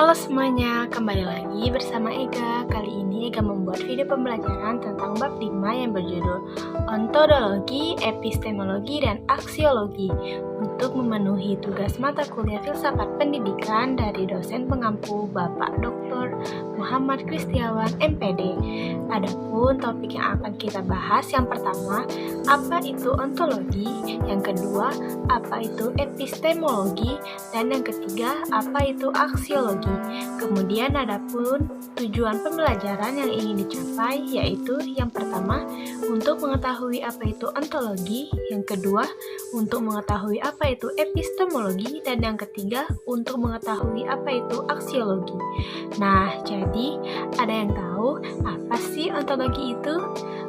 Halo semuanya, kembali lagi bersama Ega. Kali ini Ega membuat video pembelajaran tentang bab 5 yang berjudul Ontologi, Epistemologi, dan Aksiologi untuk memenuhi tugas mata kuliah Filsafat Pendidikan dari dosen pengampu Bapak Dr. Muhammad Kristiawan, MPD. Adapun topik yang akan kita bahas yang pertama, apa itu ontologi? Yang kedua, apa itu epistemologi? Dan yang ketiga, apa itu aksiologi? Kemudian adapun tujuan pembelajaran yang ingin dicapai yaitu yang pertama untuk mengetahui apa itu ontologi, yang kedua untuk mengetahui apa itu epistemologi, dan yang ketiga untuk mengetahui apa itu aksiologi. Nah, jadi ada yang tahu apa sih ontologi itu?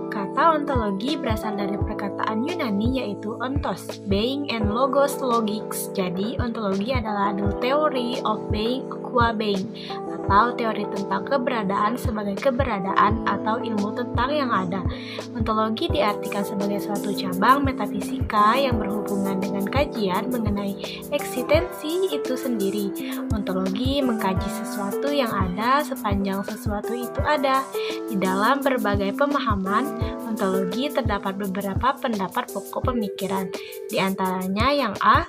Kata ontologi berasal dari perkataan Yunani yaitu ontos, being, and logos, logics. Jadi ontologi adalah the theory of being qua being, atau teori tentang keberadaan sebagai keberadaan atau ilmu tentang yang ada. Ontologi diartikan sebagai suatu cabang metafisika yang berhubungan dengan kajian mengenai eksistensi itu sendiri. Ontologi mengkaji sesuatu yang ada sepanjang sesuatu itu ada. Di dalam berbagai pemahaman, ontologi terdapat beberapa pendapat pokok pemikiran. Di antaranya yang A,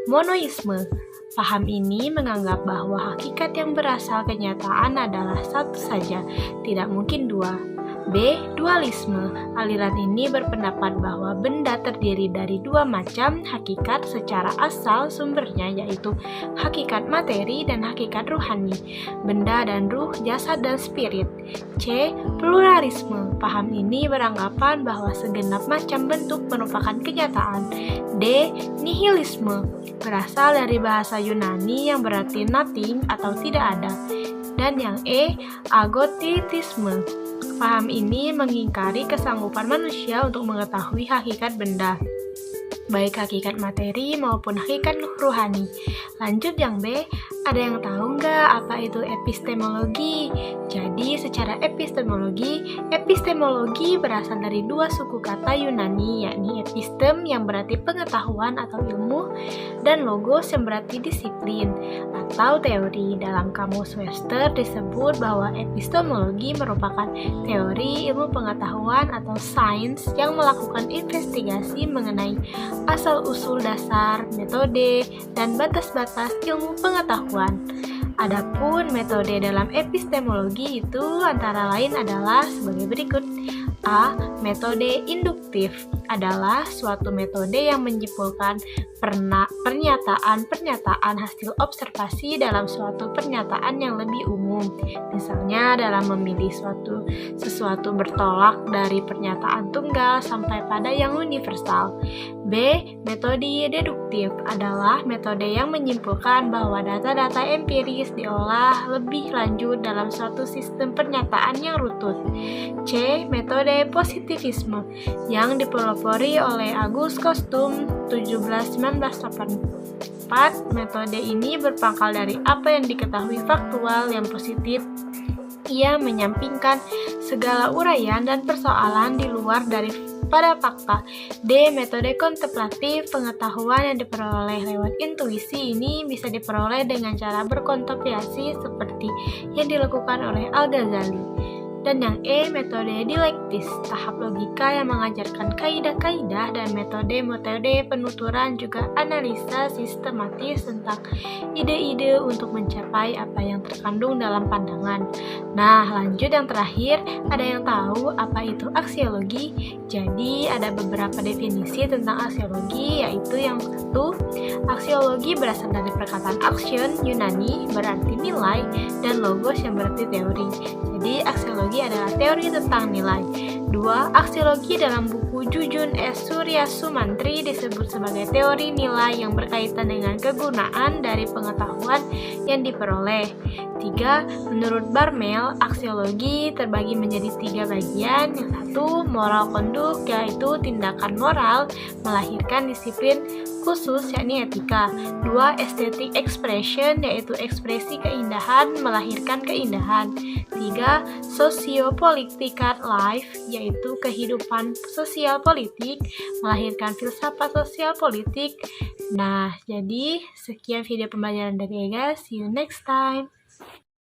monoisme. Paham ini menganggap bahwa hakikat yang berasal kenyataan adalah satu saja, tidak mungkin dua. B. Dualisme. Aliran ini berpendapat bahwa benda terdiri dari dua macam hakikat secara asal sumbernya, yaitu hakikat materi dan hakikat ruhani, benda dan ruh, jasad dan spirit. C. Pluralisme. Paham ini beranggapan bahwa segenap macam bentuk merupakan kenyataan. D. Nihilisme. Berasal dari bahasa Yunani yang berarti nothing atau tidak ada. Dan yang E. Agotisme. Paham ini mengingkari kesanggupan manusia untuk mengetahui hakikat benda, baik hakikat materi maupun hakikat ruhani. Lanjut yang B, ada yang tahu nggak apa itu epistemologi? Jadi secara epistemologi berasal dari dua suku kata Yunani, yakni epistem yang berarti pengetahuan atau ilmu, dan logos yang berarti disiplin atau teori. Dalam kamus Webster disebut bahwa epistemologi merupakan teori ilmu pengetahuan atau sains yang melakukan investigasi mengenai asal-usul dasar, metode, dan batas-batas ilmu pengetahuan. Adapun metode dalam epistemologi itu antara lain adalah sebagai berikut. A. Metode induktif adalah suatu metode yang menyimpulkan pernyataan hasil observasi dalam suatu pernyataan yang lebih umum. Misalnya dalam memilih sesuatu bertolak dari pernyataan tunggal sampai pada yang universal. B. Metode deduktif adalah metode yang menyimpulkan bahwa data-data empiris diolah lebih lanjut dalam suatu sistem pernyataan yang rutut. C. Metode positivisme yang dipelopori oleh Auguste Comte 1984. Metode ini berpangkal dari apa yang diketahui faktual yang positif. Ia menyampingkan segala uraian dan persoalan di luar pada fakta. D. Metode kontemplatif. Pengetahuan yang diperoleh lewat intuisi ini bisa diperoleh dengan cara berkontemplasi seperti yang dilakukan oleh Al-Ghazali. Dan yang E. Metode dialektis, tahap logika yang mengajarkan kaidah-kaidah dan metode-metode penuturan, juga analisa sistematis tentang ide-ide untuk mencapai apa yang terkandung dalam pandangan. Nah, lanjut yang terakhir, ada yang tahu apa itu aksiologi? Jadi, ada beberapa definisi tentang aksiologi, yaitu yang satu, aksiologi berasal dari perkataan action Yunani berarti nilai, dan logos yang berarti teori. Jadi, aksiologi adalah teori tentang nilai. 2. Aksiologi dalam buku Jujun S. Surya Sumantri disebut sebagai teori nilai yang berkaitan dengan kegunaan dari pengetahuan yang diperoleh. 3. Menurut Barmel, aksiologi terbagi menjadi 3 bagian. Yang satu, moral conduct, yaitu tindakan moral melahirkan disiplin khusus yakni etika. 2. Aesthetic expression, yaitu ekspresi keindahan melahirkan keindahan. 3. Sociopolitical life, yaitu kehidupan sosial politik melahirkan filsafat sosial politik. Nah, jadi sekian video pembelajaran dari Ega. See you next time.